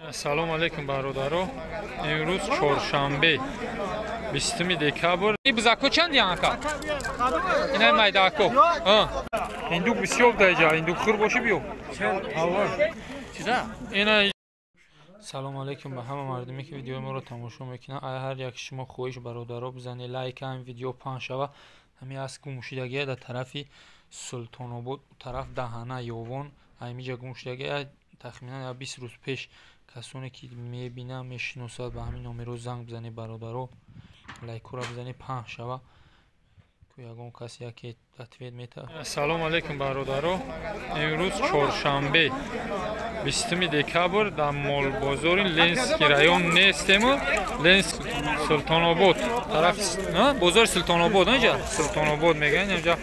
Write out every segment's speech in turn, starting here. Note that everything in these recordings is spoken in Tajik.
Салом алейкум бародаро. Имрӯз чоршанбе 20 декабр. И бузако чанд яка? Ина майдако. Индук бисёр дайҷа, индук хур боши биё. Чида? Ина Салом алейкум ба ҳама мардуме ки видеои моро тамошо мекунанд. Ҳар як шумо хоҳиш бародаро бизанед лайк, ҳам видео паҳн шава. Ҳамин аз гумшидагия дар тарафи Султонобод, тараф Даҳана ёвон, ҳаминҷа гумшидагия тахминан 20 рӯз пеш касоне ки мебинанд, мешиносанд, ба ҳамин номеро занг бизанед бародаро. Лайкура бизанед паҳн шава. Ягон касе яке ответ мета. Салом алейкум бародаро. Имрӯз чоршанбе 20 декабр дар молбозори Ленский район нестем. Ленск Султонобод. Тараф бозори Султонобод, инҷа Султонобод мегӯянд. Инҷа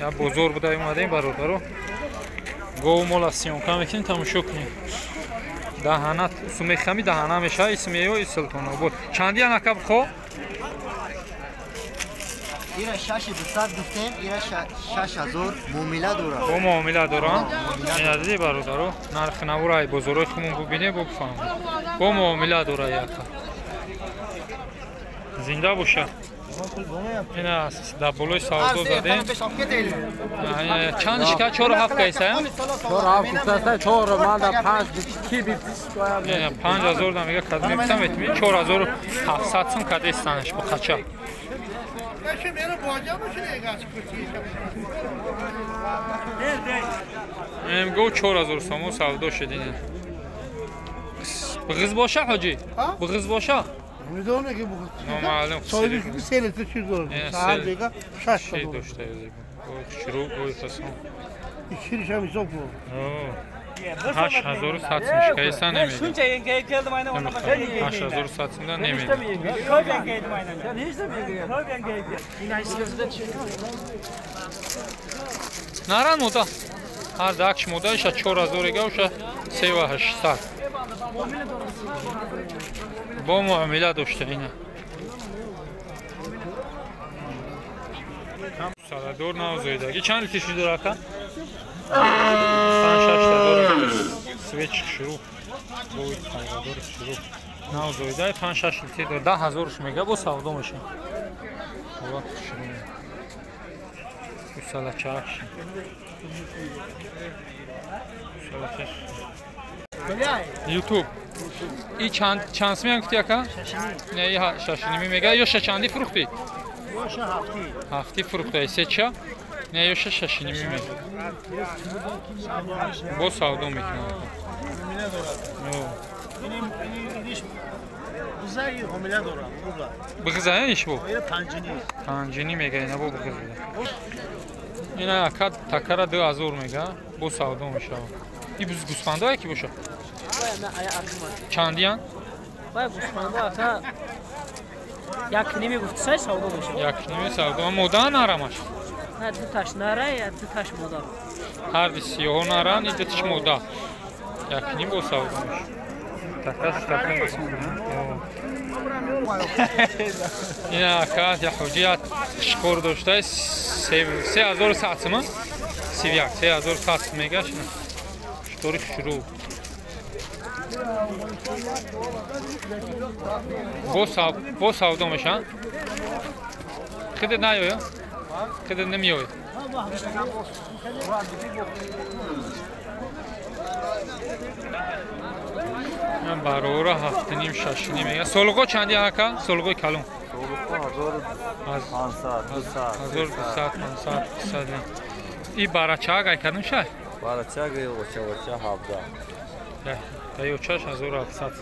я бозор буда омадем бародаро. Гов мола сёнка мекунем, тамошо кунем. Даҳана сумехами Даҳана меша, исмеё Султонобод. Чанди анакаб хо? Ира 6200 гуфтем, ира 6000 муомила дора. Бо муомила дора? Ина диди бародаро, нархи навураи бозорои хумон бубине бубфаҳм. Бо муомила дора яка. Зинда боша. Ина дар болои савдо задем. Чанд шика 4-7 кайса? 4-7 кайса, 4 манда 5 ки бит. 5000 да мега кад меписам метми 4700 сум кадестанаш бо қача. Го 4000 сом савдо шудин. Биг'iz боша ҳоҷи? Биг'iz боша? میدونه که بخواد نامعلوم سایدش که سه لیتر چیز داره سهر دیگه 6 تا داشته شروع گوی قسم içiriş hem çok bu 8000 satmış kaysa nemiyor. Şunca yengeye geldim aynen ona bak. 8000 satımda nemiyor. Köy yengeydim aynen. Sen hiç de mi yengeye? Köy yengeydim. Yine istiyorsun. Naran moda. Har dakş moda işe 4000 ega uşa 3800. Бо муомила дошта ина. Саладор навзоидаги. Чанд литр шуд дора ка? 5-6 та дора. Свечик шуруъ. Бои саладор шуруъ. Навзоидаги 5-6 литр дора. 10000 ш мега бо савдо меша. Ва шуруъ. Салачаш. Салачаш. YouTube. И чанд сме гуфти яка? Не, я шашиними мега, ё шашанди фрухти? Yoşa hafti. Hafti фрухта, сеча? Не, ё шашиними мега. Бо савдо мекунам. Güzel homile dora. Биг'иза иш бо? Panjini. Panjini мега, ина бо биг'иза. Ина яка такара 2000 мега, бо савдо мешава. И буз гусфандо яки боша? Чандиян? Бай гуфтанда ата як ними гуфтсай савдо мешава. Як ними савдо, мода нарамаш. На ду таш нара я ду таш мода. Ҳар сиёҳо наран, ида тиш мода. Як ним бо савдо мешава. Такас такас. Ина ака я ҳоҷият шикор дошта 3000 сатма. 3000 сат мегаш. Штори шуруъ. Бо савдо мешан? Хидат наёя? Хидат намеёяд? Ман барора 7-6 мега. Солғо чанди ака? Солғои калон. 1200. И барачаг ай кадом шай? Барачаг и оча 17. Таёчаш 1700.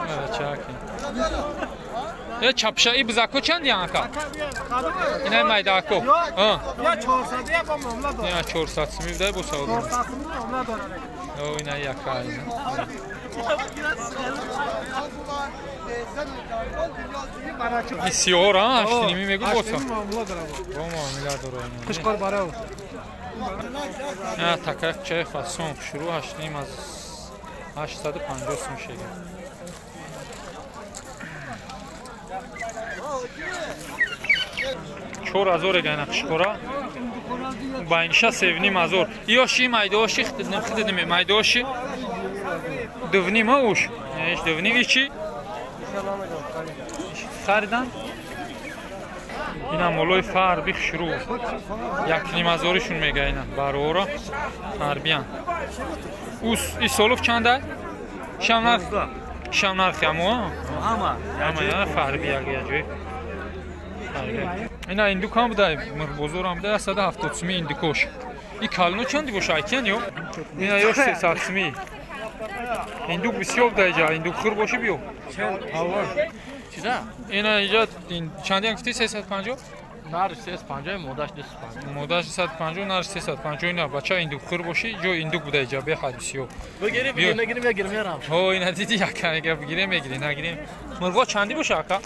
Барачаг. Я чапша и бзако чанд яка? Ина майдако. Ya 400 ya bu muomla dora. Я 400 сми дай бо савдо. 400 muomla dora. О, ина яка. Бисёр, ҳаштними мегӯ боса. Muomla dora bu. Бо муомила дора ина. Kışkar bara o. Такак чай фасон шуруъ 8 аз 850 сум шега. چهار هزار گنه خشکورا باینشا 7,500 یاشی مایداشی خدمت مایداشی Dövni mi uş? İş dövni içi. Xaridan. Ина молои фарби хушру. Якнимазоришун мега ина. Барора фарбиян. Ус исолов чанда? Шамнарх яму? Ама яна фарби ягиаҷои. Ина индукам будай мирбозорам да 170 сми индукош. И кално чанди боша айкен ё? Ина ё 300 сми. Индук бисёр даҷа, индук хир боши биё. Аввал. چیزا؟ اینا اینجا چندی هم گفتی 350 نارش 350 موداش 250 موداش 350 نارش 350 نه بچه این دو خور باشی جو این دو بوده اینجا به حدیثیو بگیری بگیر نگیریم یا گیرم یارم ها اینا دیدی یکا اگه بگیریم میگیری نگیریم مرغا چندی باشه اکا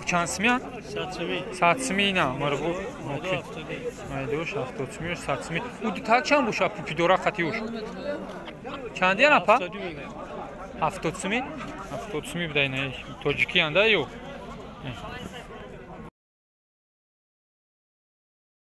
چند سمیان 100 سمی نه مرغا اوکی مایدوش 70 سمی 100 سمی او دو تاک چند باشه پیدورا خطیوش چندی نه پا 70 سمی 70 сми будай, не, тоҷикиян да ё?